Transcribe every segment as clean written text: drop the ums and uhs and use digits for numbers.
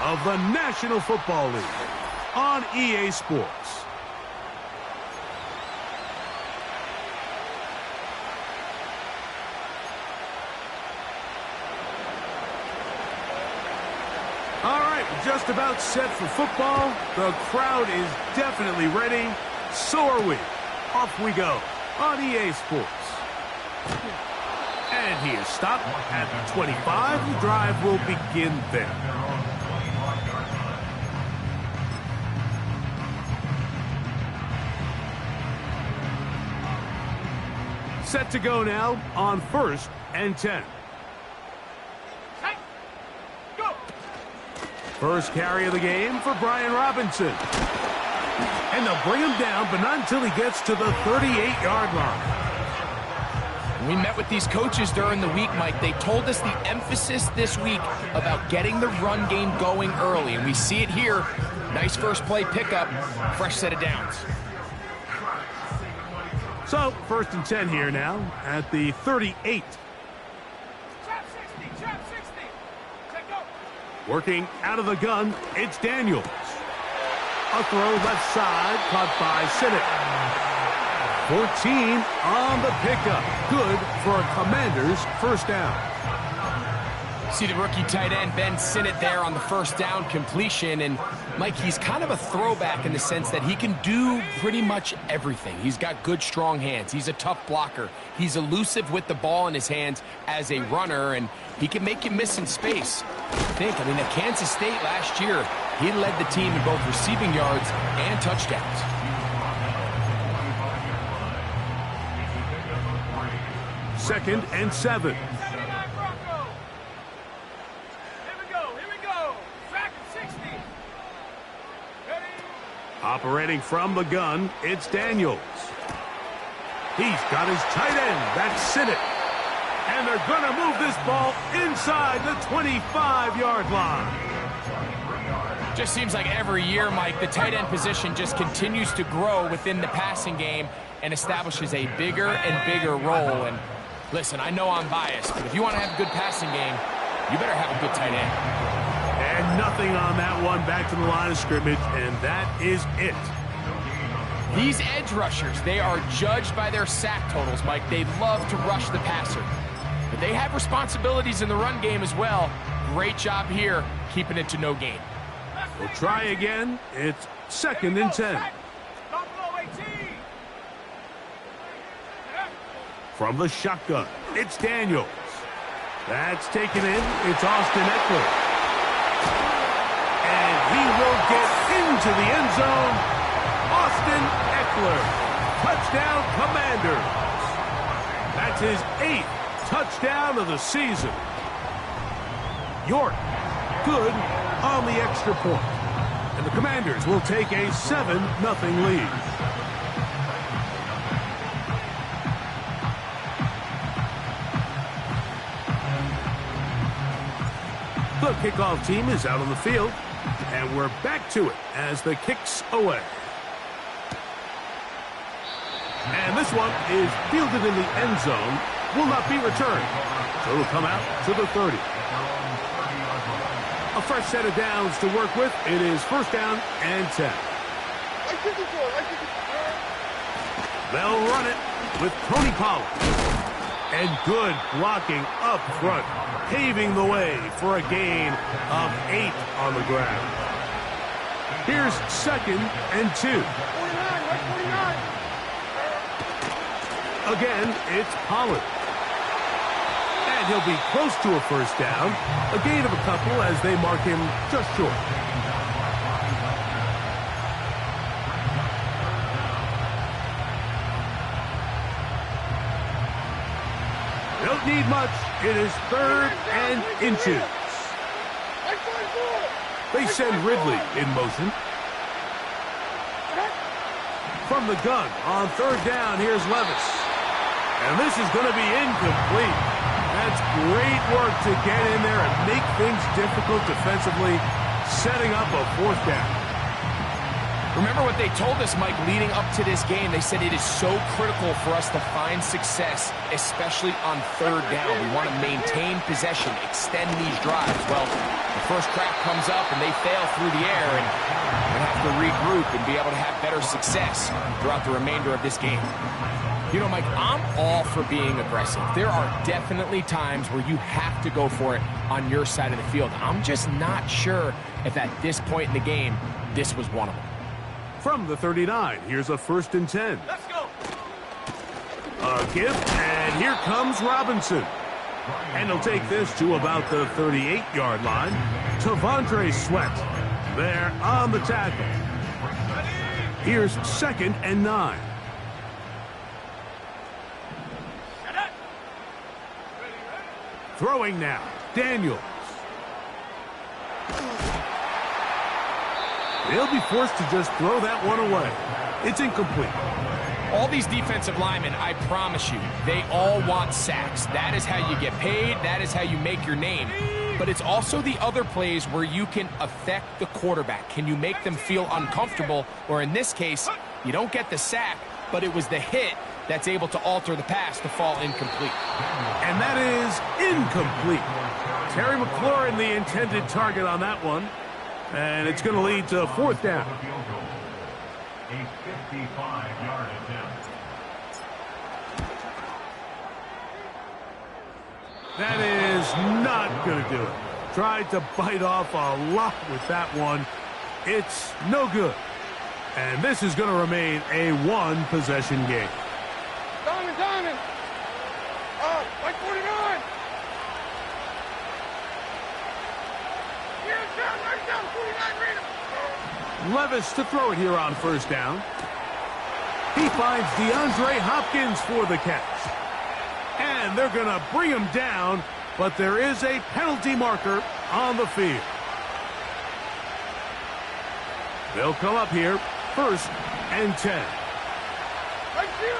of the National Football League on EA Sports. All right, just about set for football. The crowd is definitely ready. So are we. Off we go on EA Sports. And he is stopped at the 25. The drive will begin there. Set to go now on 1st and 10. Go. First carry of the game for Brian Robinson. And they'll bring him down, but not until he gets to the 38-yard line. We met with these coaches during the week, Mike. They told us the emphasis this week about getting the run game going early, and we see it here. Nice first play pickup, fresh set of downs. So, 1st and 10 here now at the 38. Trap 60. Check go. Working out of the gun, it's Daniels. A throw left side, caught by Sinnott. 14 on the pickup. Good for a Commanders first down. See the rookie tight end, Ben Sinnott, there on the first down completion. And, Mike, he's kind of a throwback in the sense that he can do pretty much everything. He's got good, strong hands. He's a tough blocker. He's elusive with the ball in his hands as a runner, and he can make you miss in space. I mean, at Kansas State last year, he led the team in both receiving yards and touchdowns. Second and 7. Here we go. Track 60. Ready. Operating from the gun, it's Daniels. He's got his tight end. That's Sinnott. And they're going to move this ball inside the 25-yard line. Just seems like every year, Mike, the tight end position just continues to grow within the passing game and establishes a bigger and bigger role. And listen, I know I'm biased, but if you want to have a good passing game, you better have a good tight end. And nothing on that one, back to the line of scrimmage, and that is it. These edge rushers, they are judged by their sack totals, Mike. They love to rush the passer. But they have responsibilities in the run game as well. Great job here, keeping it to no gain. We'll try again. It's 2nd and 10. From the shotgun, it's Daniels. That's taken in. It's Austin Eckler. And he will get into the end zone. Austin Eckler. Touchdown, Commanders. That's his 8th touchdown of the season. York, good on the extra point. And the Commanders will take a 7-0 lead. The kickoff team is out on the field, and we're back to it as the kick's away. And this one is fielded in the end zone, will not be returned. So it'll come out to the 30. A fresh set of downs to work with. It is 1st down and 10. They'll run it with Tony Pollard. And good blocking up front, paving the way for a gain of 8 on the ground. Here's 2nd and 2. 49, right 49. Again, it's Pollard. And he'll be close to a first down. A gain of a couple as they mark him just short. Don't need much. It is 3rd and inches. They send Ridley in motion. From the gun on 3rd down, here's Levis. And this is going to be incomplete. That's great work to get in there and make things difficult defensively, setting up a 4th down. Remember what they told us, Mike, leading up to this game. They said it is so critical for us to find success, especially on third down. We want to maintain possession, extend these drives. Well, the first crack comes up and they fail through the air, and we're going to have to regroup and be able to have better success throughout the remainder of this game. You know, Mike, I'm all for being aggressive. There are definitely times where you have to go for it on your side of the field. I'm just not sure if at this point in the game, this was one of them. From the 39, here's a 1st and 10. Let's go. A gift, and here comes Robinson. And he'll take this to about the 38-yard line. T'Vondre Sweat there on the tackle. Here's 2nd and 9. Throwing now, Daniels. They'll be forced to just throw that one away. It's incomplete. All these defensive linemen, I promise you, they all want sacks. That is how you get paid. That is how you make your name. But it's also the other plays where you can affect the quarterback. Can you make them feel uncomfortable? Or in this case, you don't get the sack, but it was the hit that's able to alter the pass to fall incomplete. And that is incomplete. Terry McLaurin, the intended target on that one. And it's going to lead to 4th down. A 55-yard attempt. That is not going to do it. Tried to bite off a lot with that one. It's no good. And this is going to remain a one-possession game. Diamond. Like 49. Here's down, right down, 49, read him. Levis to throw it here on 1st down. He finds DeAndre Hopkins for the catch. And they're going to bring him down, but there is a penalty marker on the field. They'll come up here, 1st and 10. Like zero.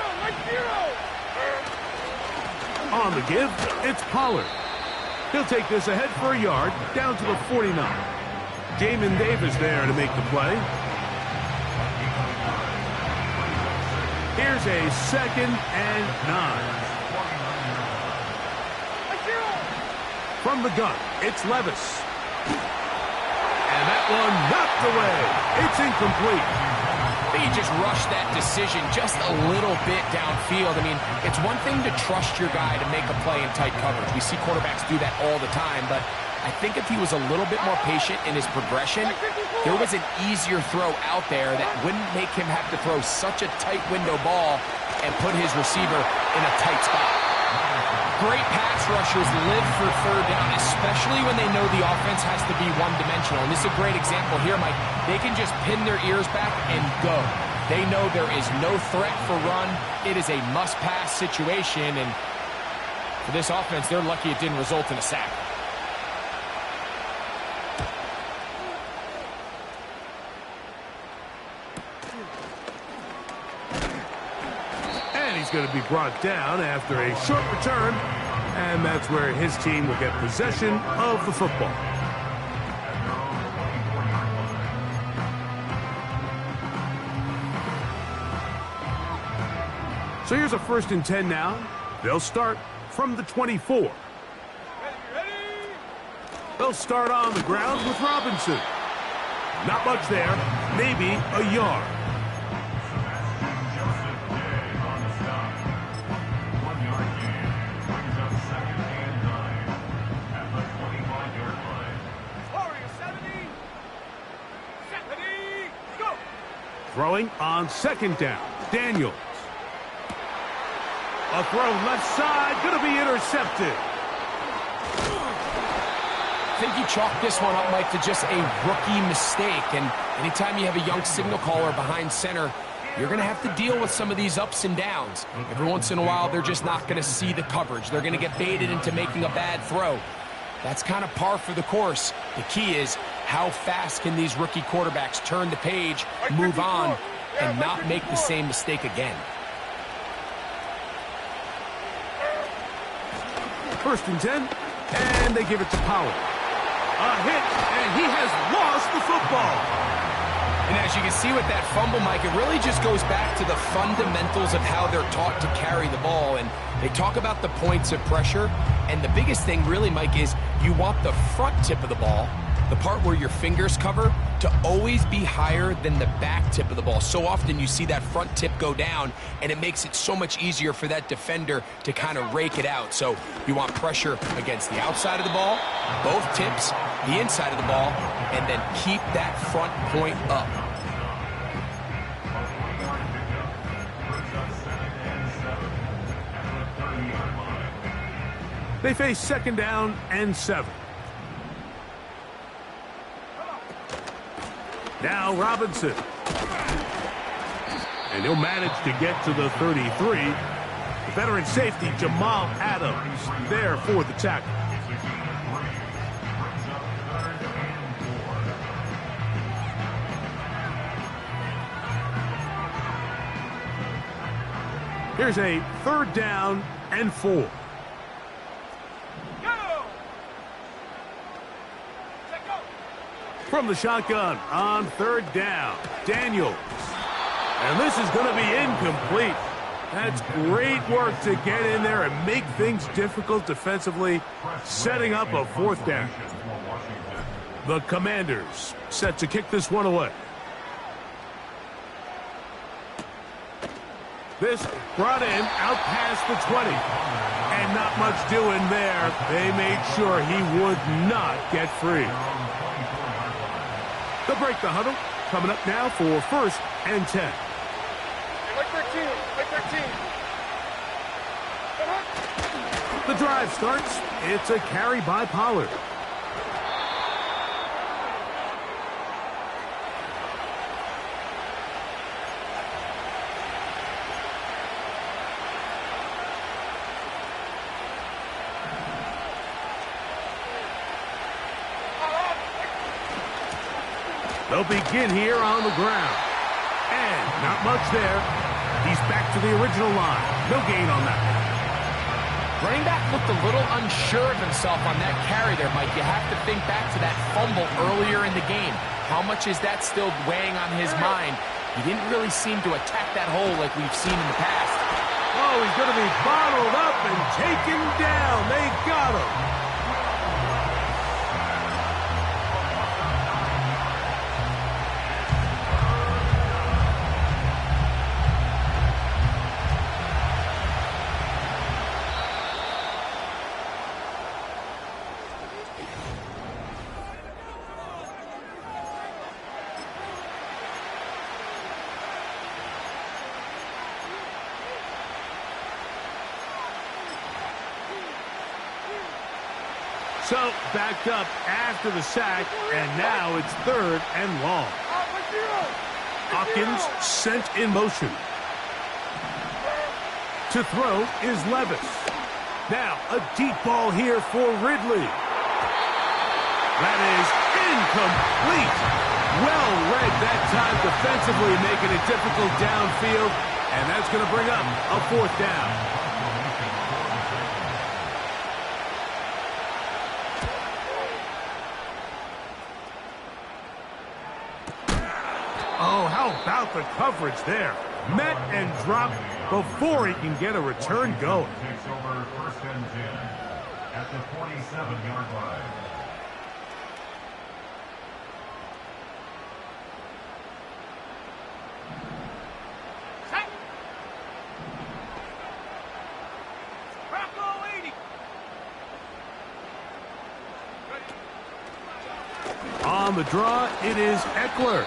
On the give, it's Pollard. He'll take this ahead for a yard, down to the 49. Jamin Davis there to make the play. Here's a 2nd and 9. From the gun, it's Levis. And that one knocked away. It's incomplete. He just rushed that decision just a little bit downfield. I mean, it's one thing to trust your guy to make a play in tight coverage. We see quarterbacks do that all the time, but I think if he was a little bit more patient in his progression, there was an easier throw out there that wouldn't make him have to throw such a tight window ball and put his receiver in a tight spot. Great pass rushers live for 3rd down, especially when they know the offense has to be one-dimensional. And this is a great example here, Mike. They can just pin their ears back and go. They know there is no threat for run. It is a must-pass situation, and for this offense, they're lucky it didn't result in a sack. He's going to be brought down after a short return, and that's where his team will get possession of the football. So here's a 1st and 10 now. They'll start from the 24. Ready. They'll start on the ground with Robinson. Not much there, maybe a yard. Throwing on 2nd down, Daniels. A throw left side, going to be intercepted. I think he chalked this one up, Mike, to just a rookie mistake. And anytime you have a young signal caller behind center, you're going to have to deal with some of these ups and downs. Every once in a while, they're just not going to see the coverage. They're going to get baited into making a bad throw. That's kind of par for the course. The key is, how fast can these rookie quarterbacks turn the page, move on, and not make the same mistake again? 1st and 10, and they give it to Pollard. A hit, and he has lost the football. And as you can see with that fumble, Mike, it really just goes back to the fundamentals of how they're taught to carry the ball. And they talk about the points of pressure. And the biggest thing really, Mike, is you want the front tip of the ball, the part where your fingers cover, to always be higher than the back tip of the ball. So often you see that front tip go down, and it makes it so much easier for that defender to kind of rake it out. So you want pressure against the outside of the ball, both tips, the inside of the ball, and then keep that front point up. They face 2nd down and 7. Now Robinson. And he'll manage to get to the 33. The veteran safety, Jamal Adams, there for the tackle. Here's a 3rd down and 4. From the shotgun on 3rd down, Daniels. And this is going to be incomplete. That's great work to get in there and make things difficult defensively, setting up a 4th down. The Commanders set to kick this one away. This brought in out past the 20. And not much doing there. They made sure he would not get free. They'll break the huddle. Coming up now for 1st and 10. Like 13. Like 13. The drive starts. It's a carry by Pollard. They'll begin here on the ground. And not much there. He's back to the original line. No gain on that. Running back looked a little unsure of himself on that carry there, Mike. You have to think back to that fumble earlier in the game. How much is that still weighing on his mind? He didn't really seem to attack that hole like we've seen in the past. Oh, he's going to be bottled up and taken down. They got him. So, backed up after the sack, and now it's 3rd and long. Hawkins sent in motion. To throw is Levis. Now, a deep ball here for Ridley. That is incomplete. Well read that time defensively, making it difficult downfield, and that's going to bring up a 4th down. Oh, how about the coverage there? Met and dropped before he can get a return going. Takes over 1st and 10 at the 47-yard line. On the draw, it is Eckler.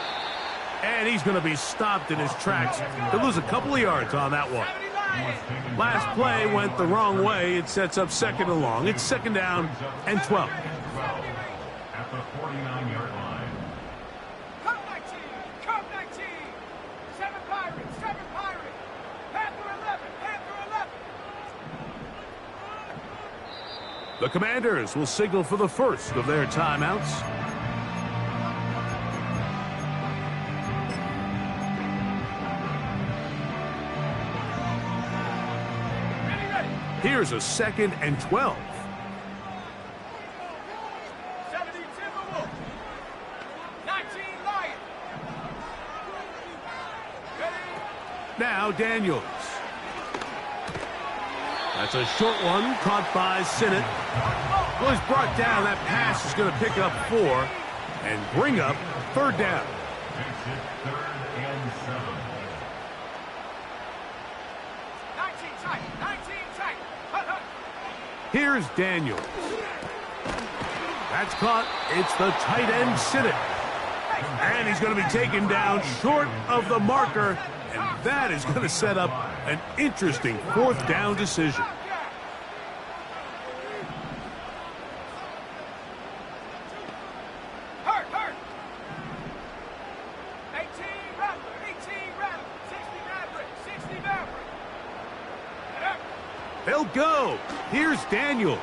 And he's going to be stopped in his tracks. He'll lose a couple of yards on that one. Last play went the wrong way. It sets up 2nd and long. It's 2nd down and 12. At the 49-yard line. Come 19. Come 19. 7 Pirates. 7 Pirates. Panther 11. Panther 11. The Commanders will signal for the first of their timeouts. Here's a 2nd and 12. 70 Timberwolves. 19 Lions. Now Daniels. That's a short one caught by Sinnott. Well, he's brought down. That pass is going to pick up 4 and bring up third down. Makes it 3rd and 7. 19 tight. 19 tight. Hut, hut. Here's Daniels. That's caught. It's the tight end, Sinnott. And he's going to be taken down short of the marker. And that is going to set up an interesting 4th down decision. Hurt, hurt. 18 Rattler, 18 Rattler, 60 Maverick, 60 Maverick. Get up. They'll go. Here's Daniels.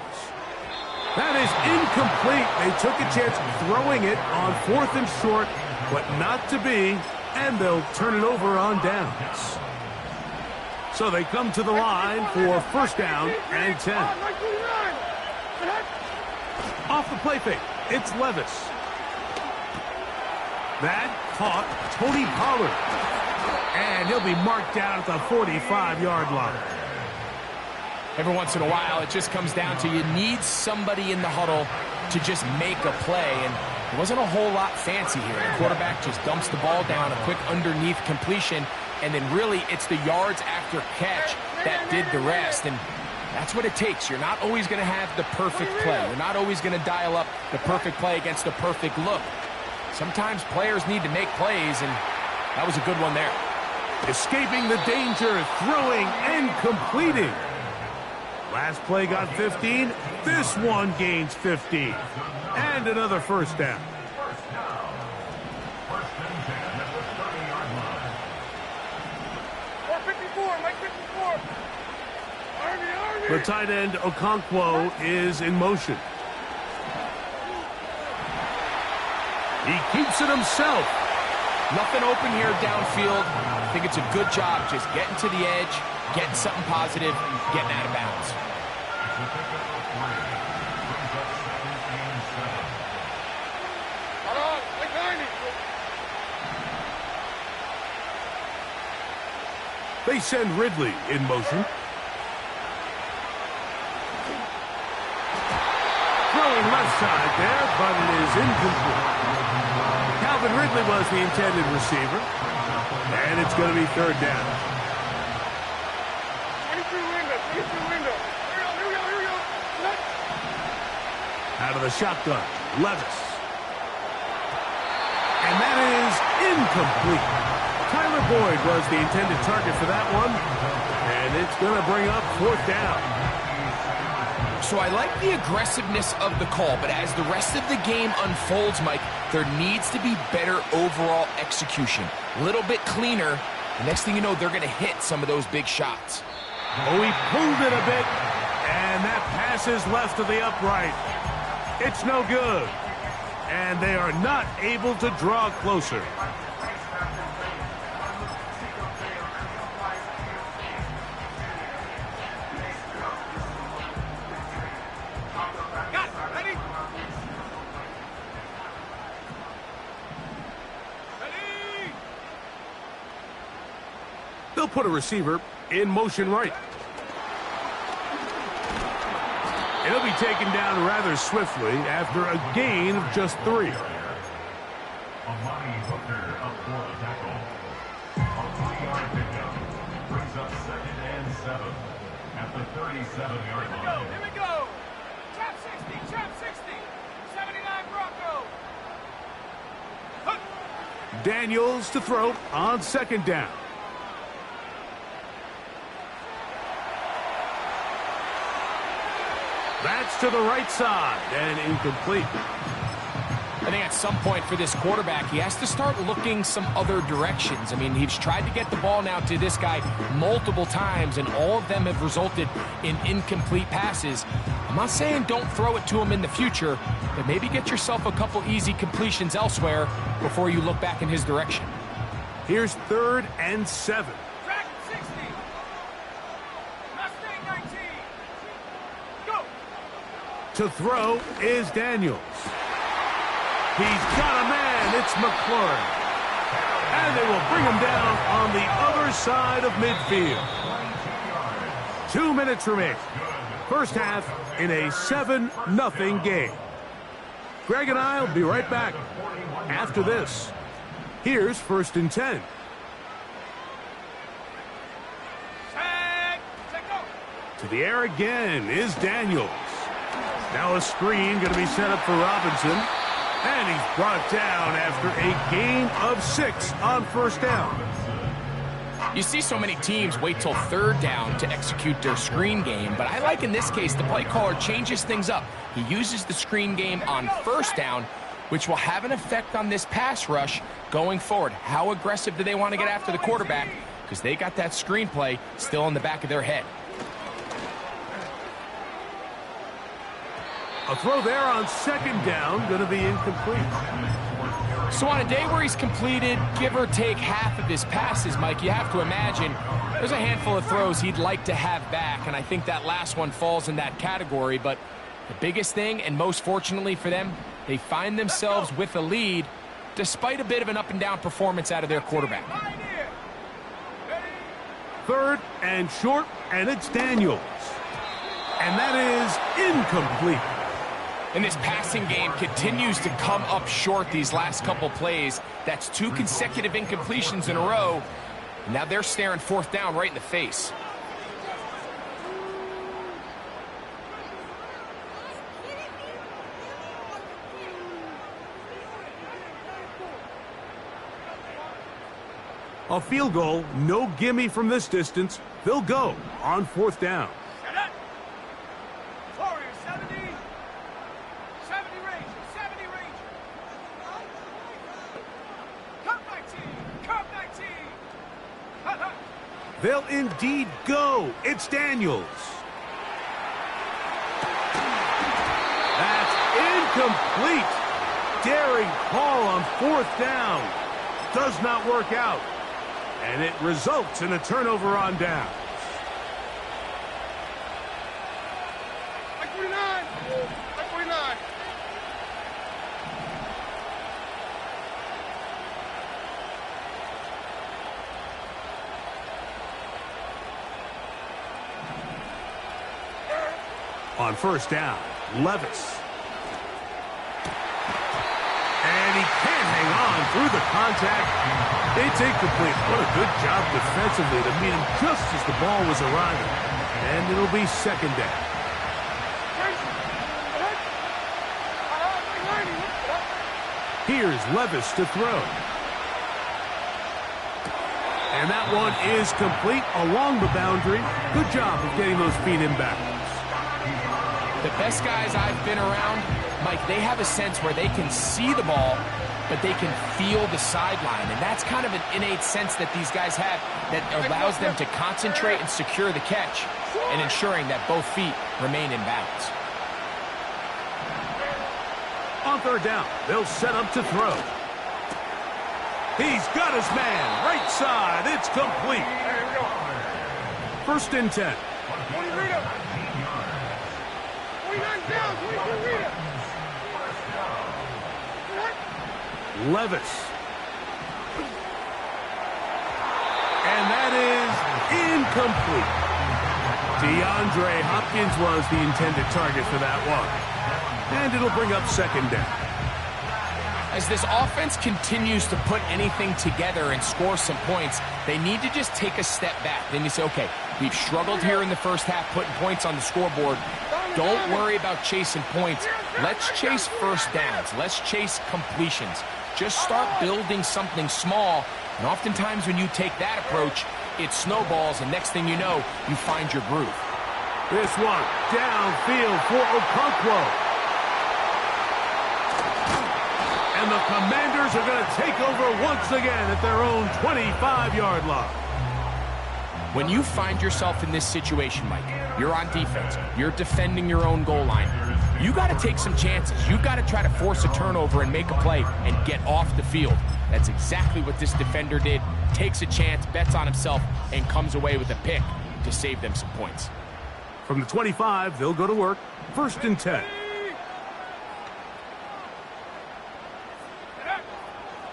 That is incomplete. They took a chance throwing it on 4th and short, but not to be, and they'll turn it over on downs. So they come to the line for 1st down and 10. Off the play fake, it's Levis. That caught Tony Pollard. And he'll be marked down at the 45-yard line. Every once in a while, it just comes down to you need somebody in the huddle to just make a play, and it wasn't a whole lot fancy here. The quarterback just dumps the ball down, a quick underneath completion, and then really it's the yards after catch that did the rest, and that's what it takes. You're not always going to have the perfect play. You're not always going to dial up the perfect play against the perfect look. Sometimes players need to make plays, and that was a good one there. Escaping the danger, throwing and completing. Last play got 15. This one gains 15. And another 1st down. 1st down. 1st and 10 at the 30-yard line. 454, Mike 54. Army. The tight end, Okonkwo, is in motion. He keeps it himself. Nothing open here downfield. I think it's a good job just getting to the edge, getting something positive, getting out of bounds. It's a pickup of 3. Brings up 2nd and 7. Hold on, Mike 90. They send Ridley in motion. Throwing left side there, but it is incomplete. Calvin Ridley was the intended receiver. And it's going to be 3rd down. 22 window, 22 window. Here we go. Let's. Out of the shotgun, Levis. And that is incomplete. Tyler Boyd was the intended target for that one. And it's going to bring up 4th down. So I like the aggressiveness of the call, but as the rest of the game unfolds, Mike, there needs to be better overall execution. A little bit cleaner. The next thing you know, they're going to hit some of those big shots. Oh, he pulled it a bit, and that pass is left to the upright. It's no good. And they are not able to draw closer. Got it. Ready? Ready? They'll put a receiver in motion right. It'll be taken down rather swiftly after a gain of just 3. Amani Hooker up for the tackle. A 3-yard pickup. Brings up 2nd and 7 at the 37-yard line. Here we go. Trap 60, trap 60. 79 Bronco. Hup. Daniels to throw on 2nd down. That's to the right side and incomplete. I think at some point for this quarterback, he has to start looking some other directions. I mean, he's tried to get the ball now to this guy multiple times, and all of them have resulted in incomplete passes. I'm not saying don't throw it to him in the future, but maybe get yourself a couple easy completions elsewhere before you look back in his direction. Here's 3rd and 7. Track 60. Mustang 19. Go. To throw is Daniels. He's got a man. It's McLaurin. And they will bring him down on the other side of midfield. 2 minutes remaining. First half in a 7-0 game. Greg and I will be right back after this. Here's 1st and 10. To the air again is Daniels. Now a screen going to be set up for Robinson. And he's brought down after a gain of 6 on 1st down. You see so many teams wait till 3rd down to execute their screen game, but I like in this case the play caller changes things up. He uses the screen game on 1st down, which will have an effect on this pass rush going forward. How aggressive do they want to get after the quarterback? Because they got that screen play still in the back of their head. A throw there on 2nd down, going to be incomplete. So on a day where he's completed, give or take half of his passes, Mike, you have to imagine there's a handful of throws he'd like to have back, and I think that last one falls in that category. But the biggest thing, and most fortunately for them, they find themselves with a lead despite a bit of an up-and-down performance out of their quarterback. 3rd and short, and it's Daniels. And that is incomplete. And this passing game continues to come up short these last couple plays. That's 2 consecutive incompletions in a row. And now they're staring 4th down right in the face. A field goal, no gimme from this distance. They'll go on 4th down. They'll indeed go. It's Daniels. That's incomplete. Daring call on 4th down. Does not work out. And it results in a turnover on down. Like 49. Like 49. On 1st down, Levis. And he can't hang on through the contact. It's incomplete. What a good job defensively to meet him just as the ball was arriving. And it'll be 2nd down. Here's Levis to throw. And that one is complete along the boundary. Good job of getting those feet in backwards. The best guys I've been around, Mike, they have a sense where they can see the ball, but they can feel the sideline. And that's kind of an innate sense that these guys have that allows them to concentrate and secure the catch and ensuring that both feet remain in bounds. On 3rd down, they'll set up to throw. He's got his man. Right side. It's complete. 1st and 10. Levis. And that is incomplete. DeAndre Hopkins was the intended target for that one. And it'll bring up 2nd down. As this offense continues to put anything together and score some points, they need to just take a step back. Then you say, okay, we've struggled here in the first half putting points on the scoreboard. Don't worry about chasing points. Let's chase 1st downs. Let's chase completions. Just start building something small. And oftentimes when you take that approach, it snowballs, and next thing you know, you find your groove. This one downfield for Okonkwo. And the Commanders are going to take over once again at their own 25-yard line. When you find yourself in this situation, Mike, you're on defense, you're defending your own goal line, you got to take some chances. You got to try to force a turnover and make a play and get off the field. That's exactly what this defender did. Takes a chance, bets on himself, and comes away with a pick to save them some points. From the 25, they'll go to work. 1st and 10.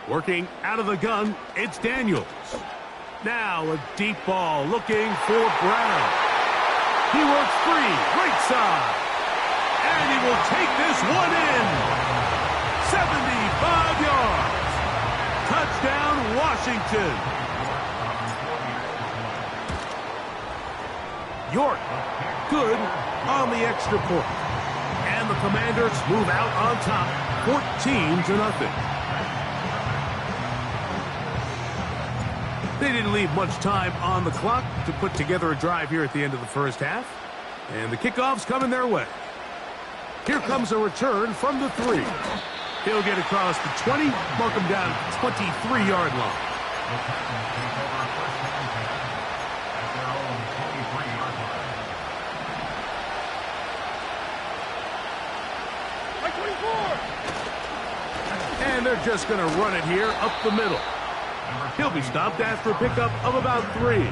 Working out of the gun, it's Daniels. Now a deep ball looking for Brown. He works free, right side. And he will take this one in. 75 yards. Touchdown, Washington. York, good on the extra point. And the Commanders move out on top, 14-0. They didn't leave much time on the clock to put together a drive here at the end of the first half. And the kickoff's coming their way. Here comes a return from the 3. He'll get across the 20, mark him down at the 23-yard line. And they're just going to run it here up the middle. He'll be stopped after a pickup of about 3.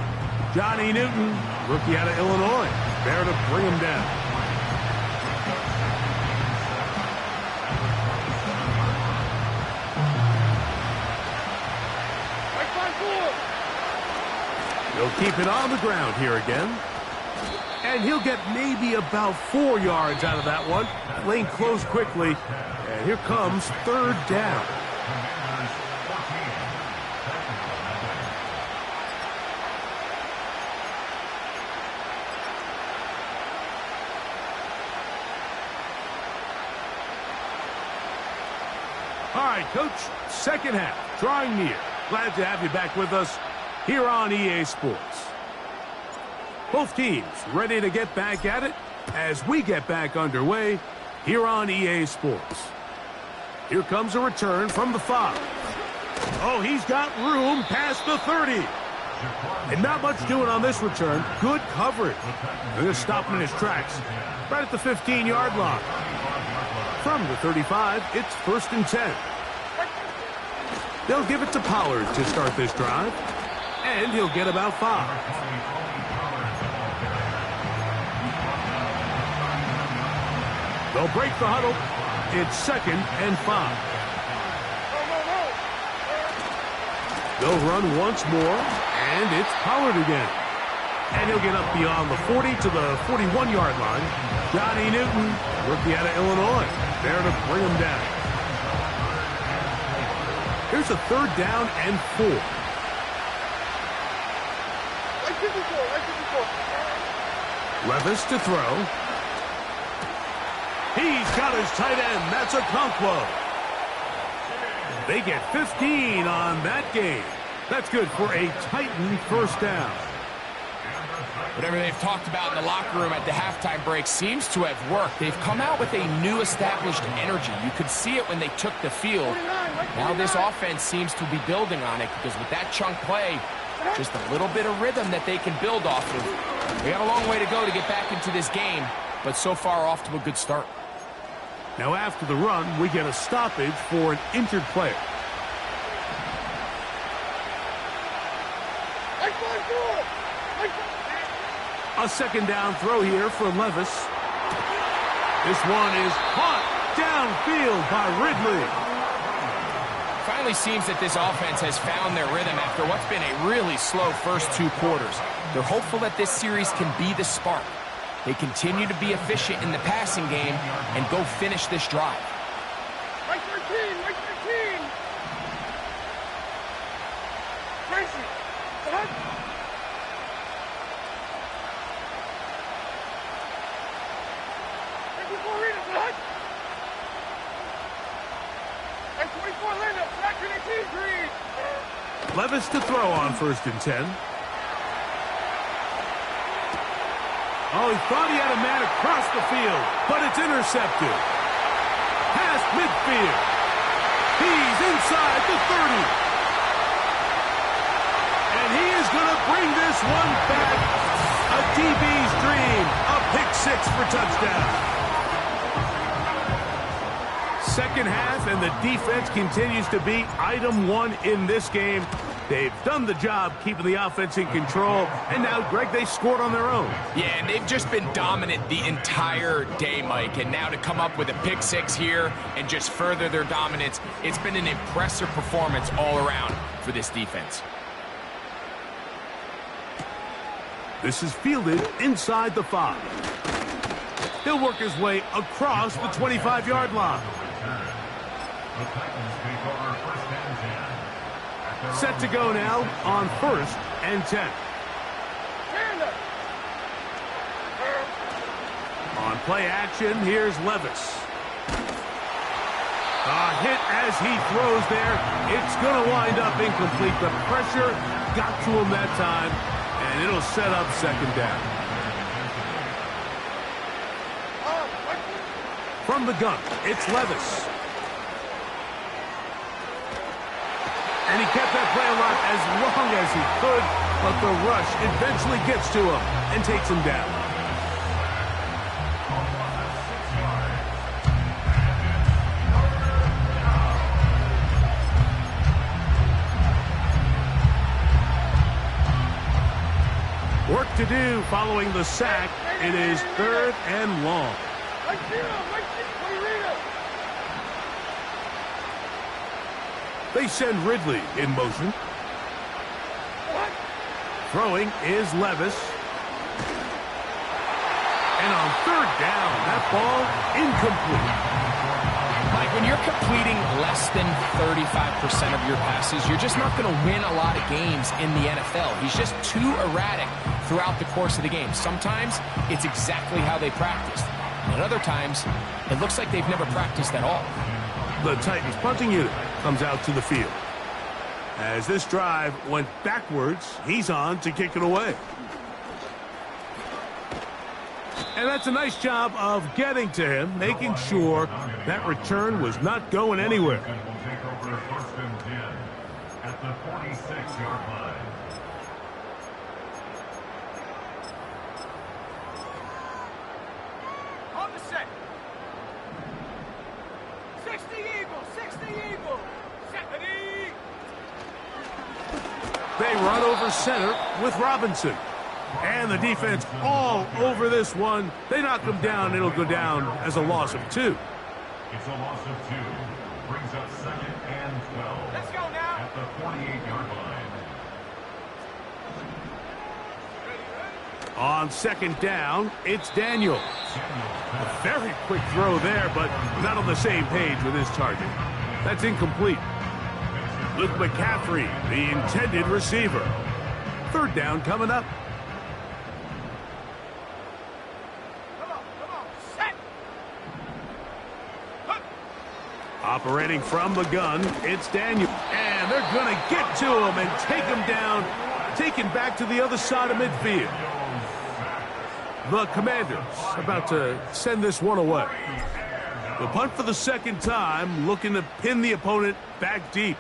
Johnny Newton, rookie out of Illinois, there to bring him down. He'll keep it on the ground here again. And he'll get maybe about 4 yards out of that one. Lane closed quickly. And here comes 3rd down. All right, Coach, second half, drawing near. Glad to have you back with us here on EA Sports. Both teams ready to get back at it as we get back underway here on EA Sports. Here comes a return from the 5. Oh, he's got room past the 30. And not much doing on this return. Good coverage. They're going to stop him in his tracks right at the 15-yard line. From the 35, it's 1st and 10. They'll give it to Pollard to start this drive. And he'll get about 5. They'll break the huddle. It's 2nd and 5. They'll run once more, and it's Pollard again. And he'll get up beyond the 40 to the 41-yard line. Johnny Newton, rookie out of Illinois, there to bring him down. Here's a 3rd down and 4. Levis to throw. He's got his tight end. That's a Conquo. They get 15 on that game. That's good for a Titan 1st down. Whatever they've talked about in the locker room at the halftime break seems to have worked. They've come out with a new established energy. You could see it when they took the field. Now this offense seems to be building on it because with that chunk play, just a little bit of rhythm that they can build off of. They got a long way to go to get back into this game, but so far off to a good start. Now after the run, we get a stoppage for an injured player. A 2nd down throw here for Levis. This one is caught downfield by Ridley. Finally seems that this offense has found their rhythm after what's been a really slow first 2 quarters. They're hopeful that this series can be the spark. They continue to be efficient in the passing game and go finish this drive. Right 13, right 13. Tracy, come on. Levis to throw on 1st and 10. Oh, he thought he had a man across the field, but it's intercepted. Past midfield. He's inside the 30. And he is going to bring this one back. A DB's dream. A pick 6 for touchdown. Second half, and the defense continues to be item 1 in this game. They've done the job keeping the offense in control, and now, Greg, they scored on their own. Yeah, and they've just been dominant the entire day, Mike. And now to come up with a pick six here and just further their dominance, it's been an impressive performance all around for this defense. This is fielded inside the 5. He'll work his way across the 25-yard line. The Titans take over first and 10. Set to go now on 1st and 10. On play action, here's Levis. A hit as he throws there. It's going to wind up incomplete. The pressure got to him that time, and it'll set up second down. From the gun, it's Levis. And he kept that play alive as long as he could, but the rush eventually gets to him and takes him down. Work to do following the sack. It is 3rd and long. They send Ridley in motion. Throwing is Levis. And on 3rd down, that ball incomplete. Mike, when you're completing less than 35% of your passes, you're just not going to win a lot of games in the NFL. He's just too erratic throughout the course of the game. Sometimes it's exactly how they practiced. And other times, it looks like they've never practiced at all. The Titans punting unit comes out to the field. As this drive went backwards, he's on to kick it away. And that's a nice job of getting to him, making sure that return was not going anywhere. Will take over first and 10 at the 46-yard line. On the set. 60 Eagles, 60 Eagles. 70. They run over center with Robinson. And the defense all over this one. They knock him down. It'll go down as a loss of 2. It's a loss of 2. Brings up 2nd and 12. Let's go now. At the 48-yard line. On 2nd down, it's Daniel. A very quick throw there, but not on the same page with his target. That's incomplete. Luke McCaffrey, the intended receiver. 3rd down coming up. Set. Operating from the gun, it's Daniel. And they're going to get to him and take him down, taken back to the other side of midfield. The Commanders about to send this one away. The punt for the 2nd time, looking to pin the opponent back deep.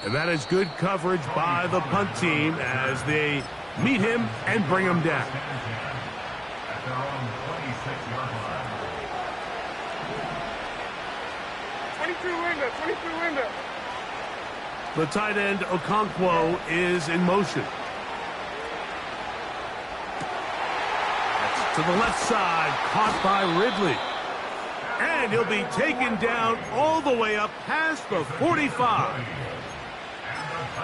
And that is good coverage by the punt team as they meet him and bring him down. At their own 26-yard line. 22 window, 22 window. The tight end, Okonkwo, is in motion. That's to the left side, caught by Ridley. And he'll be taken down all the way up past the 45.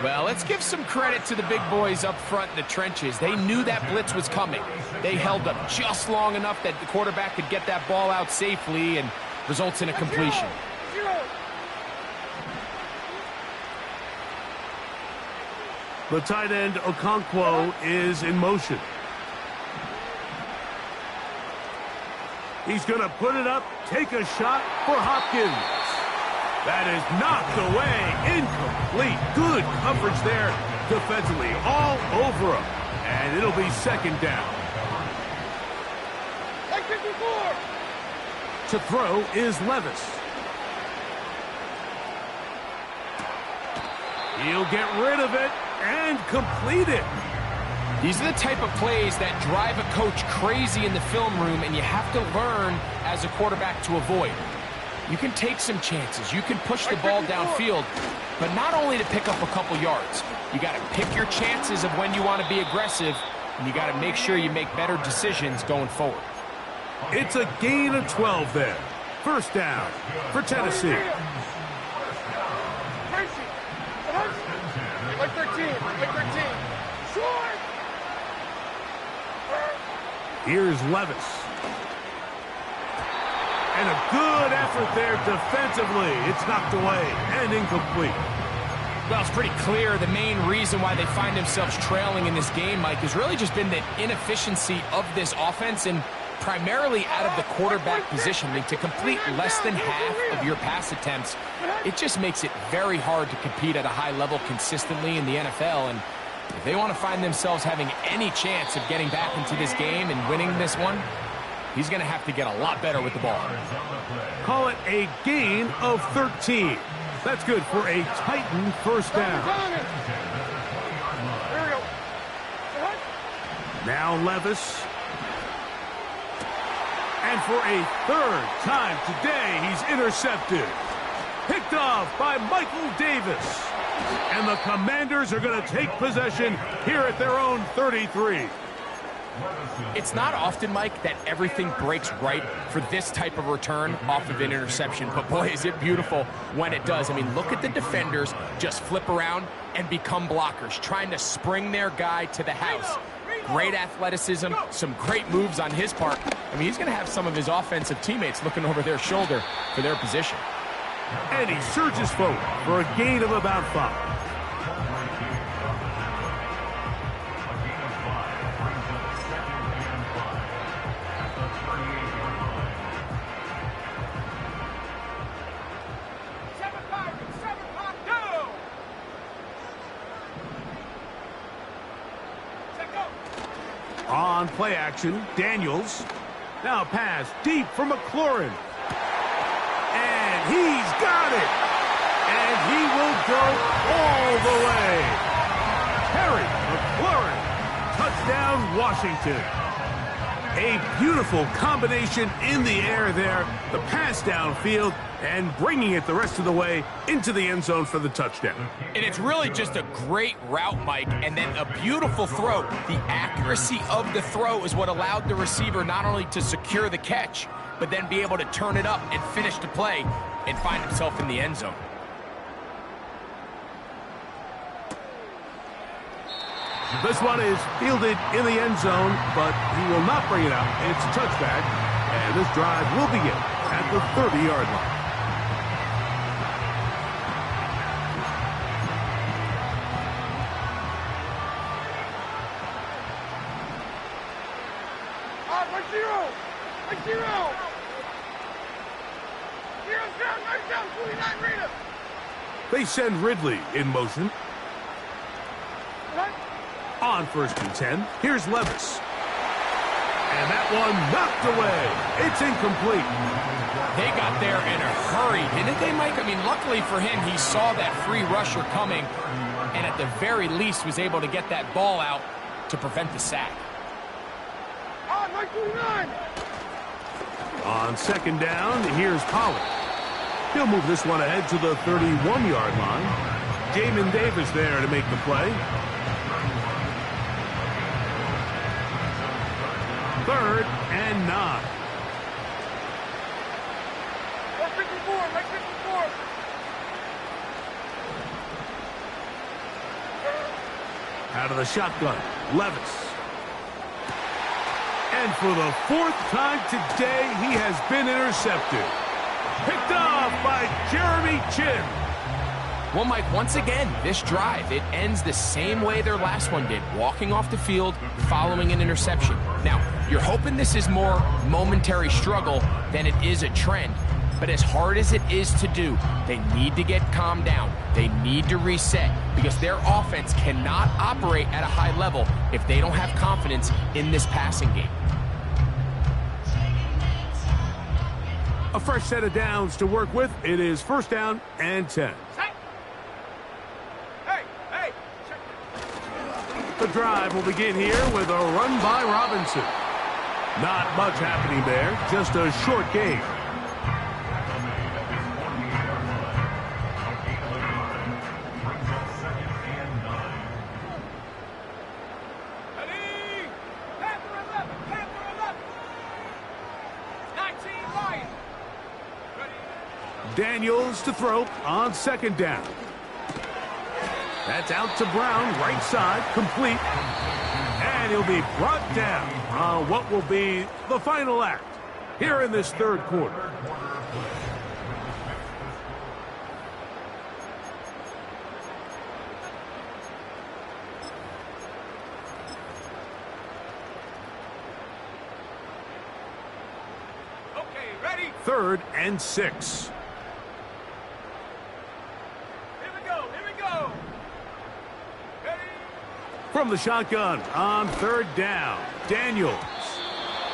Well, let's give some credit to the big boys up front in the trenches. They knew that blitz was coming. They held up just long enough that the quarterback could get that ball out safely and results in a completion. The tight end, Okonkwo, is in motion. He's going to put it up, take a shot for Hopkins. That is knocked away, incomplete. Good coverage there defensively, all over him. And it'll be 2nd down. To throw is Levis. He'll get rid of it and complete it. These are the type of plays that drive a coach crazy in the film room, and you have to learn as a quarterback to avoid. You can take some chances. You can push the ball downfield, but not only to pick up a couple yards. You got to pick your chances of when you want to be aggressive, and you got to make sure you make better decisions going forward. It's a gain of 12 there. First down for Tennessee. Like 13, like 13. Short! Here's Levis. And a good effort there defensively. It's knocked away and incomplete. Well, it's pretty clear the main reason why they find themselves trailing in this game, Mike, has really just been the inefficiency of this offense and primarily out of the quarterback position. I mean, to complete less than half of your pass attempts, it just makes it very hard to compete at a high level consistently in the NFL. And if they want to find themselves having any chance of getting back into this game and winning this one, he's going to have to get a lot better with the ball. Call it a gain of 13. That's good for a Titan first down. Now Levis. And for a third time today, he's intercepted. Picked off by Michael Davis. And the Commanders are going to take possession here at their own 33. It's not often, Mike, that everything breaks right for this type of return off of an interception. But, boy, is it beautiful when it does. I mean, look at the defenders just flip around and become blockers, trying to spring their guy to the house. Great athleticism, some great moves on his part. I mean, he's going to have some of his offensive teammates looking over their shoulder for their position. And he surges forward for a gain of about 5. On play action, Daniels. Now pass deep for McLaurin. And he's got it. And he will go all the way. Terry McLaurin. Touchdown, Washington. A beautiful combination in the air there. The pass downfield and bringing it the rest of the way into the end zone for the touchdown. And it's really just a great route, Mike, and then a beautiful throw. The accuracy of the throw is what allowed the receiver not only to secure the catch, but then be able to turn it up and finish the play and find himself in the end zone. This one is fielded in the end zone, but he will not bring it out. It's a touchback, and this drive will begin at the 30-yard line. They send Ridley in motion. On 1st and 10, here's Levis. And that one knocked away. It's incomplete. They got there in a hurry, didn't they, Mike? I mean, luckily for him, he saw that free rusher coming and at the very least was able to get that ball out to prevent the sack. On 2nd down, here's Pollard. He'll move this one ahead to the 31-yard line. Jamin Davis there to make the play. 3rd and 9. Out of the shotgun, Levis. And for the 4th time today, he has been intercepted. Picked off by Jeremy Chin. Well, Mike, once again, this drive, it ends the same way their last one did, walking off the field following an interception. Now, you're hoping this is more momentary struggle than it is a trend. But as hard as it is to do, they need to get calmed down. They need to reset because their offense cannot operate at a high level if they don't have confidence in this passing game. A fresh set of downs to work with. It is 1st down and 10. The drive will begin here with a run by Robinson. Not much happening there, just a short gain. Daniels to throw on second down. That's out to Brown, right side, complete. And he'll be brought down on what will be the final act here in this third quarter. Okay, ready? 3rd and 6. Here we go, here we go. Ready? From the shotgun on 3rd down, Daniels.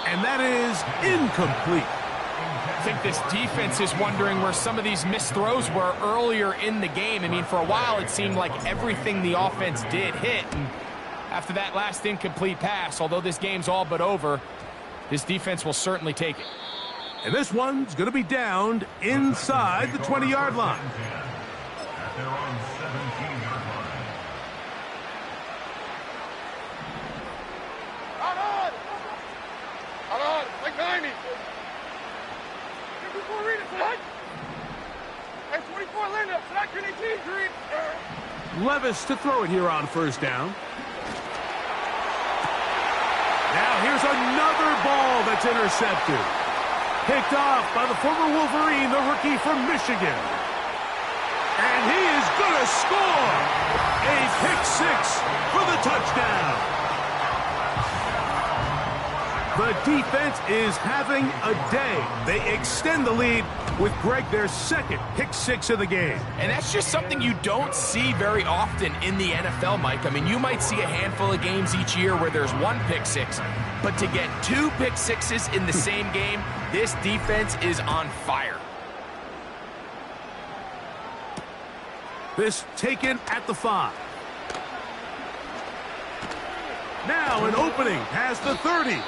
And that is incomplete. I think this defense is wondering where some of these missed throws were earlier in the game. I mean, for a while it seemed like everything the offense did hit. And after that last incomplete pass, although this game's all but over, this defense will certainly take it. And this one's going to be downed inside the 20-yard line. At their own 17-yard line. Hold on, like 90. 54 read it, son. And 24 Linda, son, can they team green? Levis to throw it here on 1st down. Now here's another ball that's intercepted. Picked off by the former Wolverine, the rookie from Michigan. And he is going to score. A pick-6 for the touchdown. The defense is having a day. They extend the lead with Greg, their 2nd pick-6 of the game. And that's just something you don't see very often in the NFL, Mike. I mean, you might see a handful of games each year where there's 1 pick-6, but to get 2 pick-6s in the same game, this defense is on fire. This taken at the 5. Now an opening past the 30.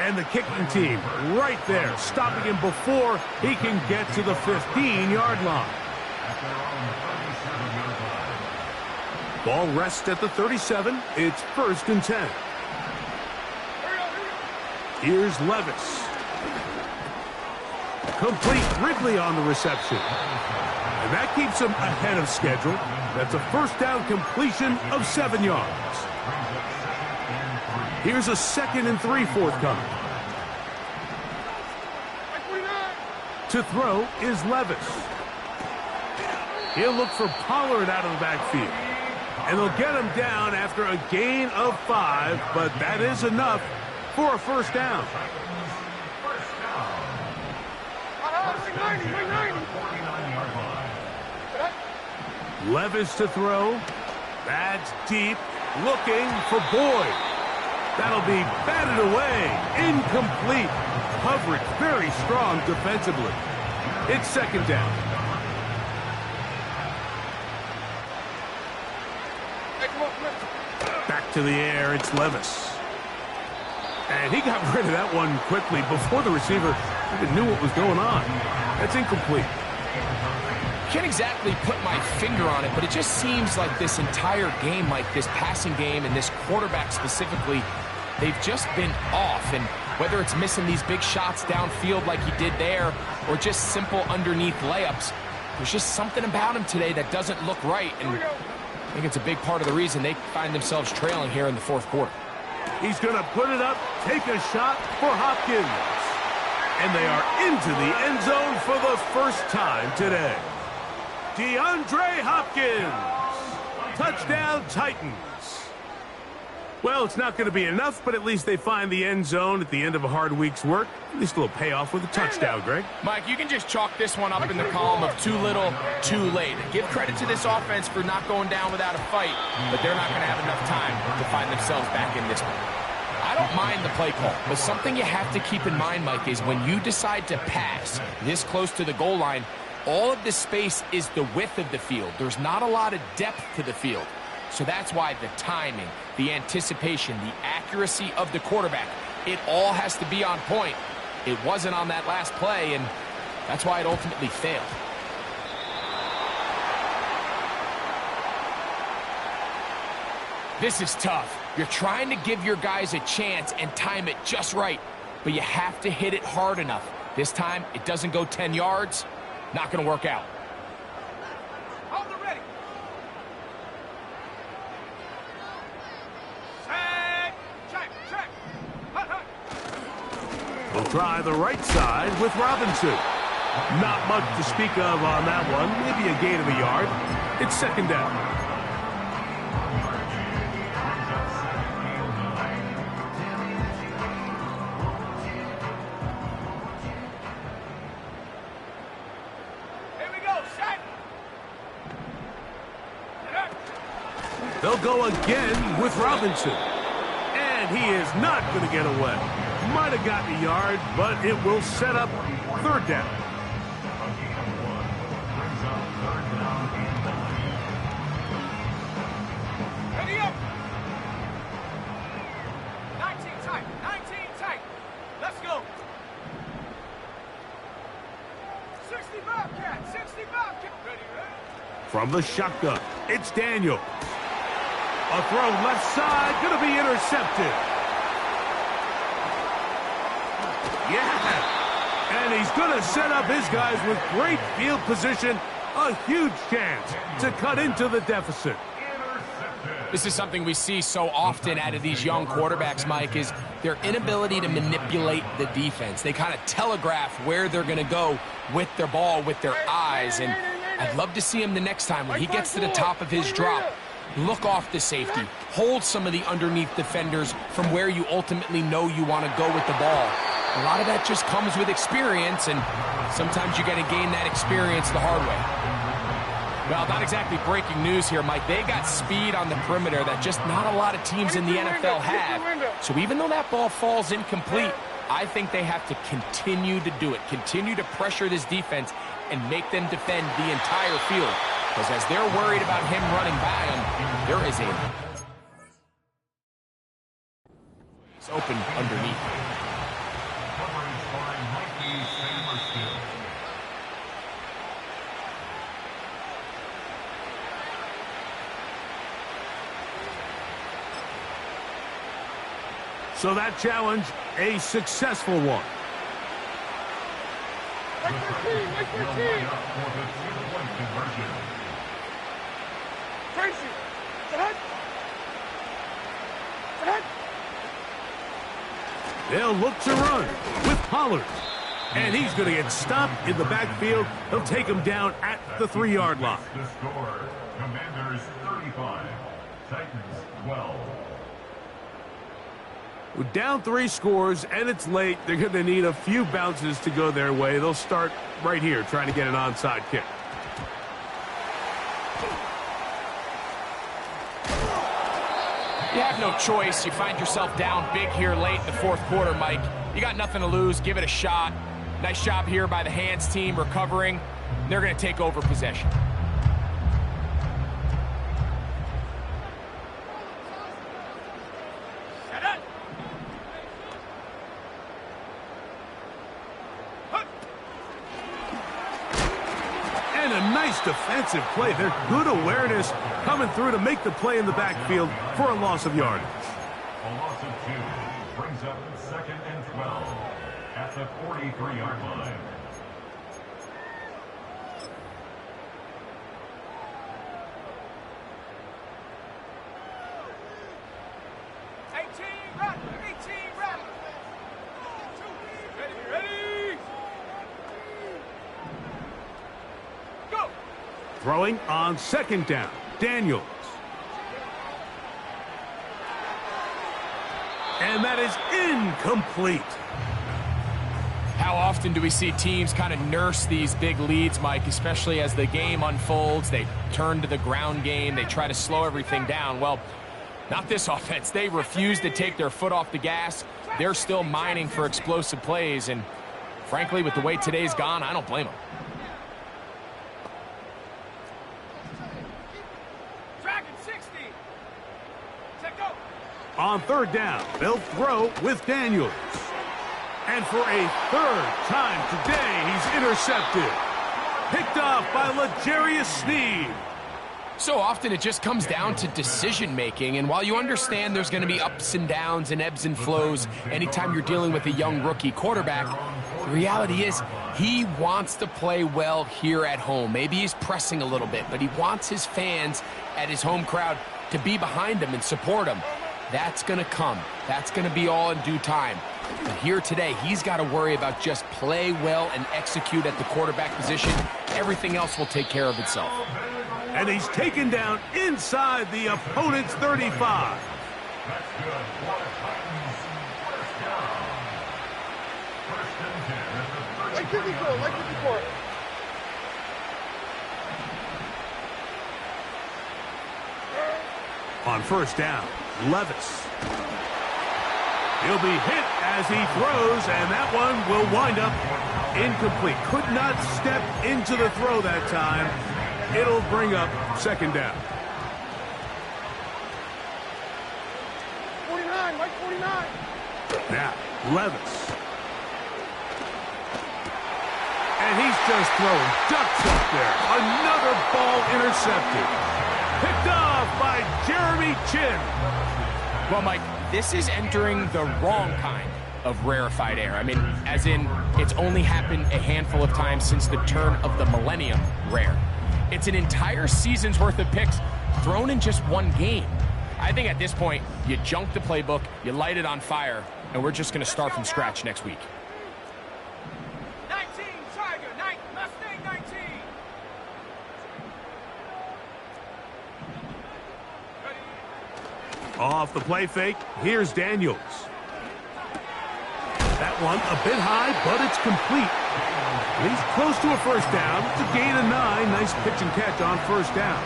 And the kicking team right there, stopping him before he can get to the 15-yard line. Ball rests at the 37. It's 1st and 10. Here's Levis. Complete. Ridley on the reception. And that keeps him ahead of schedule. That's a 1st down completion of 7 yards. Here's a 2nd and 3 forthcoming. To throw is Levis. He'll look for Pollard out of the backfield. And they'll get him down after a gain of 5, but that is enough for a 1st down. Levis to throw. That's deep. Looking for Boyd. That'll be batted away. Incomplete. Coverage very strong defensively. It's 2nd down. Back to the air. It's Levis. And he got rid of that one quickly before the receiver even knew what was going on. That's incomplete. Can't exactly put my finger on it, but it just seems like this entire game, like this passing game and this quarterback specifically, they've just been off. And whether it's missing these big shots downfield like he did there or just simple underneath layups, there's just something about him today that doesn't look right. And I think it's a big part of the reason they find themselves trailing here in the 4th quarter. He's going to put it up, take a shot for Hopkins. And they are into the end zone for the 1st time today. DeAndre Hopkins. Touchdown, Titans. Well, it's not going to be enough, but at least they find the end zone at the end of a hard week's work. At least a little payoff with a touchdown, Greg. Mike, you can just chalk this one up in the column of too little, too late. Give credit to this offense for not going down without a fight, but they're not going to have enough time to find themselves back in this one. I don't mind the play call, but something you have to keep in mind, Mike, is when you decide to pass this close to the goal line, all of this space is the width of the field. There's not a lot of depth to the field. So that's why the timing, the anticipation, the accuracy of the quarterback, it all has to be on point. It wasn't on that last play, and that's why it ultimately failed. This is tough. You're trying to give your guys a chance and time it just right, but you have to hit it hard enough. This time, it doesn't go 10 yards. Not going to work out. Hold it ready. Set. Check. Hut. We'll try the right side with Robinson. Not much to speak of on that one. Maybe a gain of a yard. It's second down. They'll go again with Robinson. And he is not going to get away. Might have gotten a yard, but it will set up third down. Ready up. 19 tight. Let's go. 60 Bobcat. Ready. From the shotgun, it's Daniel. A throw left side, going to be intercepted. Yeah. And he's going to set up his guys with great field position. A huge chance to cut into the deficit. This is something we see so often out of these young quarterbacks, Mike, is their inability to manipulate the defense. They kind of telegraph where they're going to go with their ball, with their eyes. And I'd love to see him the next time when he gets to the top of his drop. Look off the safety. Hold some of the underneath defenders from where you ultimately know you want to go with the ball. A lot of that just comes with experience, and sometimes you got to gain that experience the hard way. Well, not exactly breaking news here, Mike. They got speed on the perimeter that just not a lot of teams in the NFL have. So even though that ball falls incomplete, I think they have to continue to do it. Continue to pressure this defense and make them defend the entire field. Because as they're worried about him running by them, there is it's open underneath. So that challenge, a successful one. Make your team. Tracy, ahead. They'll look to run with Pollard. And he's going to get stopped in the backfield. He'll take him down at the 3-yard line. The score, Commanders 35, Titans 12. With down 3 scores and it's late, they're going to need a few bounces to go their way. They'll start right here trying to get an onside kick. You have no choice. You find yourself down big here late in the fourth quarter, Mike. You got nothing to lose. Give it a shot. Nice job here by the hands team recovering. They're going to take over possession. And a nice defensive play. They're good awareness coming through to make the play in the backfield for a loss of yardage. A loss of 2 brings up 2nd and 12 at the 43-yard line. Throwing on 2nd down, Daniels. And that is incomplete. How often do we see teams kind of nurse these big leads, Mike, especially as the game unfolds? They turn to the ground game. They try to slow everything down. Well, not this offense. They refuse to take their foot off the gas. They're still mining for explosive plays. And frankly, with the way today's gone, I don't blame them. On 3rd down, they'll throw with Daniels. And for a 3rd time today, he's intercepted. Picked off by L'Jarius Sneed. So often it just comes down to decision-making, and while you understand there's going to be ups and downs and ebbs and flows anytime you're dealing with a young rookie quarterback, the reality is He wants to play well here at home. Maybe he's pressing a little bit, but he wants his fans at his home crowd to be behind him and support him. That's going to come. That's going to be all in due time. But here today, he's got to worry about just play well and execute at the quarterback position. Everything else will take care of itself. And he's taken down inside the opponent's 35. That's good. First down. First and 10 at the 34. Like 54, like 54. On first down, Levis. He'll be hit as he throws, and that one will wind up incomplete. Could not step into the throw that time. It'll bring up second down. 49, like 49. Now, Levis. And he's just throwing ducks up there. Another ball intercepted. Picked off by Jeremy Chin. Well, Mike, this is entering the wrong kind of rarefied air. I mean, as in, it's only happened a handful of times since the turn of the millennium rare. It's an entire season's worth of picks thrown in just one game. I think at this point, you junk the playbook, you light it on fire, and we're just going to start from scratch next week. 19, Tiger, Mustang 19. Off the play fake, here's Daniels. That one a bit high, but it's complete. He's close to a first down. It's a gain of 9. Nice pitch and catch on first down.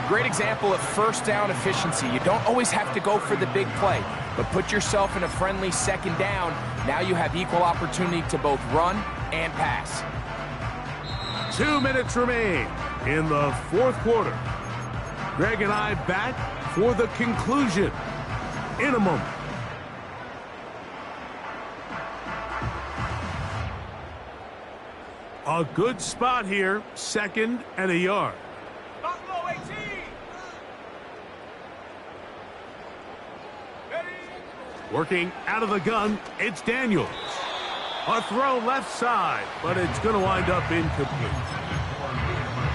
Great example of first down efficiency. You don't always have to go for the big play, but put yourself in a friendly second down. Now you have equal opportunity to both run and pass. 2 minutes remain in the fourth quarter. Greg and I back for the conclusion in a moment. A good spot here, second and a yard. Buffalo 18. Ready. Working out of the gun, it's Daniels. A throw left side, but it's going to wind up incomplete.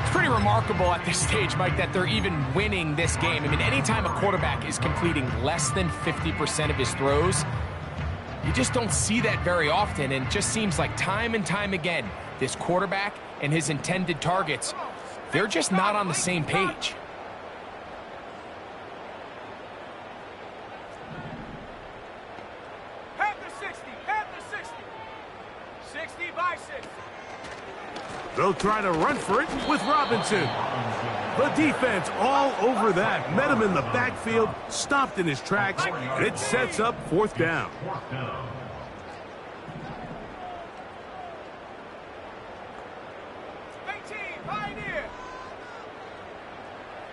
It's pretty remarkable at this stage, Mike, that they're even winning this game. I mean, anytime a quarterback is completing less than 50% of his throws, you just don't see that very often, and it just seems like time and time again, this quarterback and his intended targets, they're just not on the same page. Panther 60, Panther 60. 60 by 60. They'll try to run for it with Robinson. The defense all over that. Met him in the backfield, stopped in his tracks, and it sets up fourth down. Fourth down. 18, Pioneer.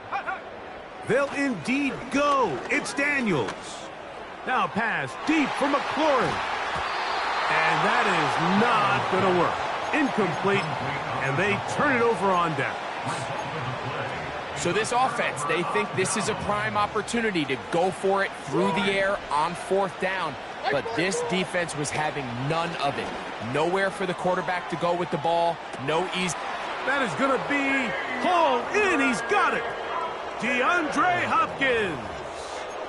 Hut, hut. They'll indeed go. It's Daniels. Now a pass deep for McLaurin. And that is not going to work. Incomplete, and they turn it over on down. So this offense, they think this is a prime opportunity to go for it through the air on fourth down. But this defense was having none of it. Nowhere for the quarterback to go with the ball. No easy. That is going to be hauled in. He's got it. DeAndre Hopkins.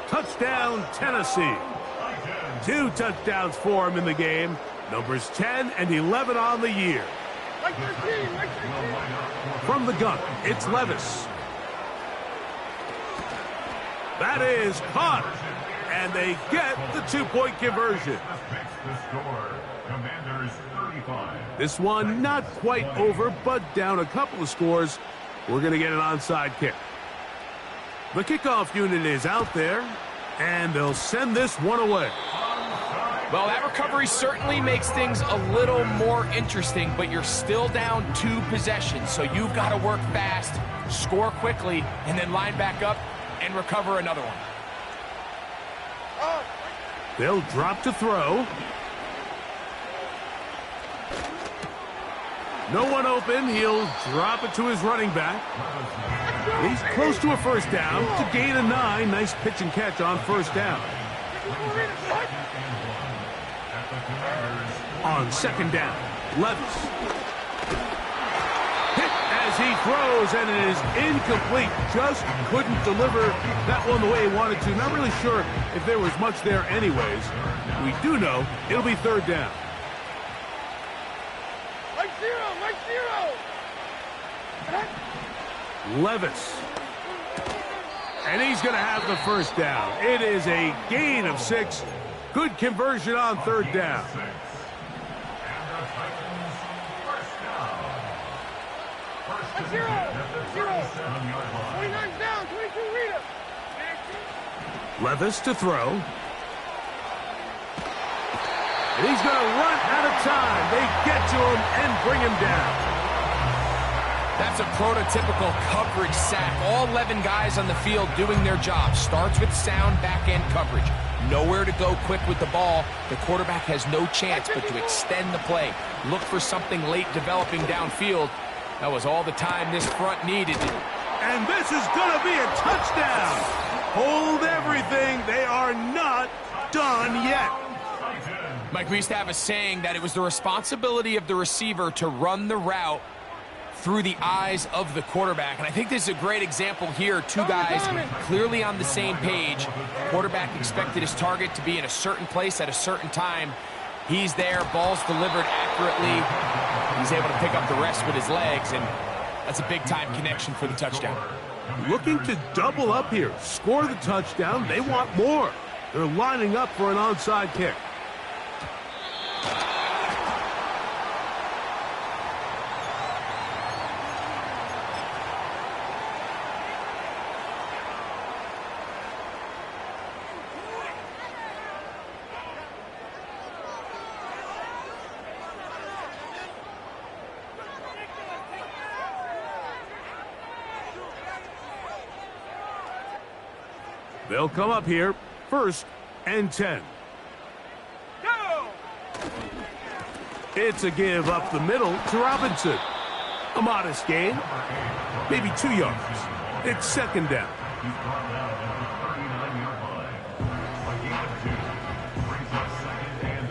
Touchdown, Tennessee. 2 touchdowns for him in the game. Numbers 10 and 11 on the year. Like 13, like 13. From the gun, it's Levis. That is caught. And they get the 2-point conversion. The score, Commanders 35. This one not quite over, but down a couple of scores. We're going to get an onside kick. The kickoff unit is out there, and they'll send this one away. Well, that recovery certainly makes things a little more interesting, but you're still down 2 possessions, so you've got to work fast, score quickly, and then line back up and recover another one. They'll drop to throw. No one open. He'll drop it to his running back. He's close to a first down to gain a 9. Nice pitch and catch on first down. At the Commanders. On second down, Levis. Hit as he throws, and it is incomplete. Just couldn't deliver that one the way he wanted to. Not really sure if there was much there anyways. We do know it'll be third down. Mike zero. Levis. And he's going to have the first down. It is a gain of 6. Good conversion on third down. Zero. 29's down. 22 reader. Levis to throw. And he's going to run out of time. They get to him and bring him down. That's a prototypical coverage sack. All 11 guys on the field doing their job. Starts with sound back-end coverage. Nowhere to go quick with the ball. The quarterback has no chance but to extend the play. Look for something late developing downfield. That was all the time this front needed. And this is going to be a touchdown. Hold everything. They are not done yet. Mike, we used to have a saying that it was the responsibility of the receiver to run the route through the eyes of the quarterback. And I think this is a great example here. Two guys clearly on the same page. Quarterback expected his target to be in a certain place at a certain time. He's there, ball's delivered accurately. He's able to pick up the rest with his legs, and that's a big-time connection for the touchdown. Looking to double up here, score the touchdown. They want more. They're lining up for an onside kick. They'll come up here, 1st and 10. Go! It's a give up the middle to Robinson. A modest gain, maybe 2 yards. It's 2nd down. He's brought down at the 39-yard line. A gain of 2 brings up 2nd and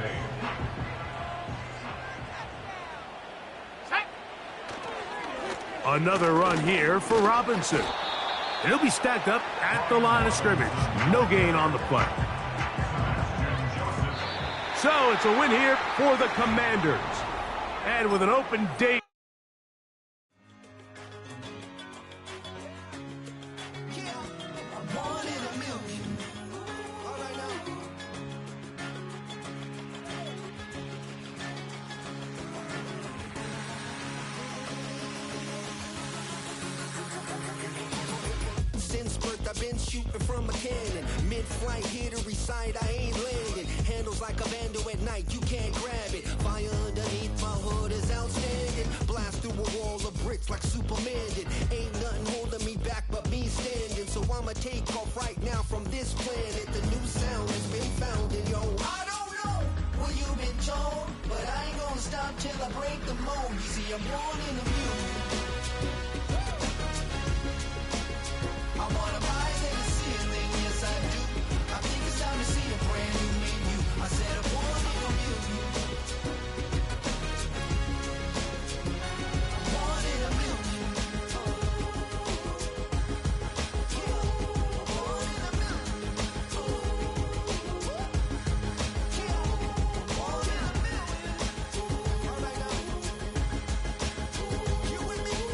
8. Another run here for Robinson. He'll be stacked up at the line of scrimmage. No gain on the play. So it's a win here for the Commanders. And with an open date. I've been shooting from a cannon. Mid-flight, here to recite, I ain't landing. Handles like a vandal at night, you can't grab it. Fire underneath my hood is outstanding. Blast through a wall of bricks like Superman did. Ain't nothing holding me back but me standing. So I'ma take off right now from this planet. The new sound has been founded, yo. I don't know what you've been told, but I ain't gonna stop till I break the mold. You see, I'm born in the music. I wanna rise in the ceiling, yes I do. I think it's time to see a brand new menu. I said I want it a million. I wanted a million. You and me.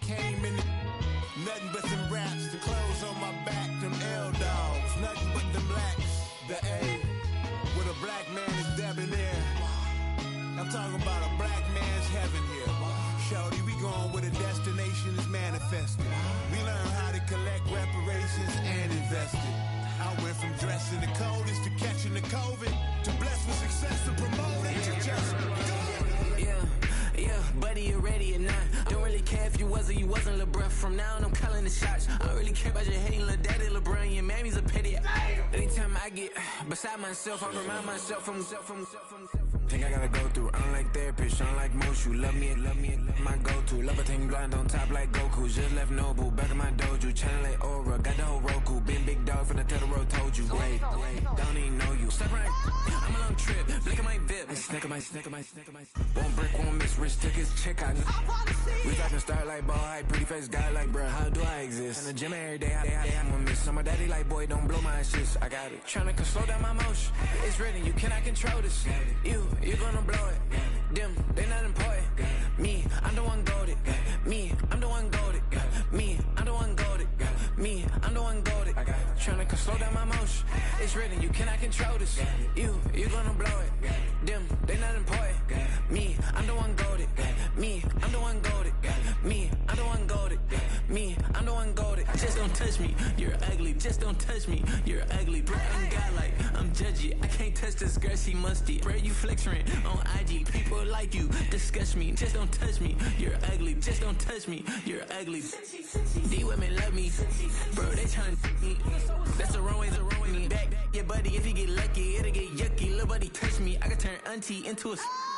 came in the nothing but some raps, the clothes on my back, them L-dogs, nothing but them blacks. The A, with a black man is debonair. I'm talking about a black man's heaven here. Shorty, we going where the destination is manifested. We learn how to collect reparations and invest it. I went from dressing the coldest to catching the COVID, to blessed with success to promote it to just do it. Yeah, buddy, you ready or not? Don't really care if you was or you wasn't, lil' bruh. From now on, I'm calling the shots. I don't really care about your hating, lil' daddy, LeBron. Your mammy's a pity. Anytime I get beside myself, I remind myself from. Think I gotta go through. I don't like therapists, I don't like most. You love me, my go-to. Love a thing blind on top like Goku. Just left Nobu, back in my dojo. Channel like Aura, got the whole Roku. Been big dog from the Tether Road, told you. Wait, don't even know you. Step right, I'm a long trip. Blink at my VIP. Snack of my. Won't break, won't miss. Rich took his check out. We talking start like ball hype. Pretty face guy like, bruh, how do I exist? In the gym every day, I'm gonna miss. I'm a daddy like, boy, don't blow my assist. I got it. Tryna slow down my motion. It's written, you cannot control this. You gonna blow it. Them, they not important. Me, I'm the one goated. Me, I'm the one goated. Me, I'm the one goated. Me, I'm the one goated. Tryna slow down my motion. It's written, you cannot control this. You gonna blow it. Them, they not important. Me, I'm the one goated. Me, I'm the one goated. Me, I'm the one goated. Me, I'm the one goated. Just don't touch me, you're ugly. Just don't touch me, you're ugly. Bro, I'm godlike, I'm judgy. I can't touch this girl, she musty. Bro, you flexing on IG. People like you disgust me. Just don't touch me, you're ugly. Just don't touch me, you're ugly. These women love me, bro, they tryna me. That's the wrong way, me back. Yeah, buddy, if you get lucky, it'll get yucky. Little buddy touch me, I can turn auntie into a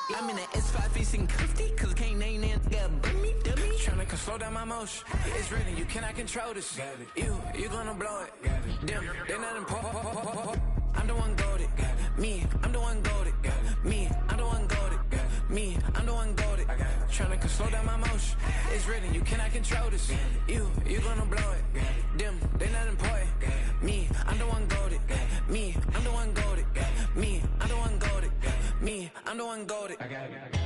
I'm in the S5 facing cuffy, cause I can't name that nigga but me, dummy. Tryna slow down my motion. It's written, you cannot control this. You gonna blow it. Them, they not important. I'm the one goated. Me, I'm the one goated. Me, I'm the one goated. Me, I'm the one goated. Tryna slow down my motion. It's written, you cannot control this. You gonna blow it. Them, they not important. Me, I'm the one goated. Me, I'm the one goated. Me, I'm the one goated. Me, I'm the one goated. I got it.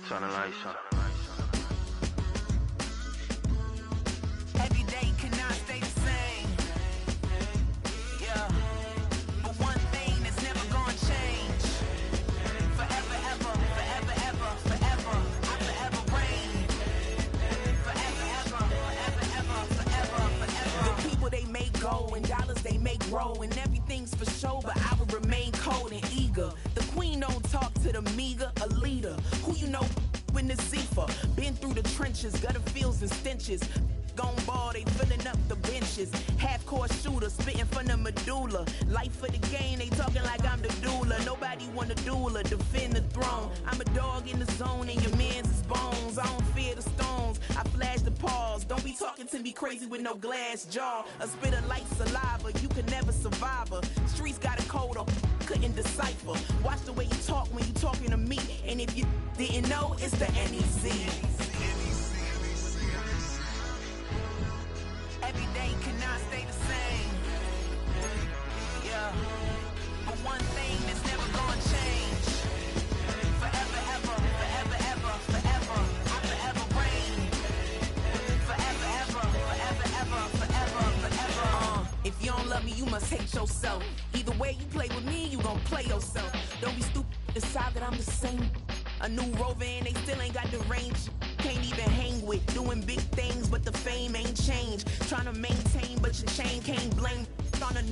Turn the lights on. Every day cannot stay the same. Yeah. But one thing that's never gonna change. Forever, ever, forever, ever, forever. I forever reign. Forever, ever, forever, ever, forever, forever. The people they make go and dollars they make grow. And everything's for show, but I will remain cold and eager. The queen don't talk to the meager, a leader. Who you know in the Zephyr? Been through the trenches, gutter fields and stenches. Gone ball, they filling up the benches. Half-court shooter, spitting from the medulla. Life for the game, they talking like I'm the doula. Nobody wanna duel or defend the throne. I'm a dog in the zone and your man's is bones. I don't fear the stones, I flash the paws. Don't be talking to me crazy with no glass jaw. A spit of light saliva, you can never survive her. Streets got a code up, couldn't decipher. Watch the way you talk when you talking to me. And if you didn't know, it's the NEC. Every day cannot stay the same. Yeah. But one thing that's never gonna change. Forever, ever, forever, ever, forever. I forever reign. Forever, ever, forever, ever, forever, forever. If you don't love me, you must hate yourself. Either way you play with me, you gon' play yourself. Don't be stupid, decide that I'm the same. A new rover and they still ain't got the range. Can't even hang with, doing big things, but the fame ain't changed. Trying to maintain, but your chain can't blame on a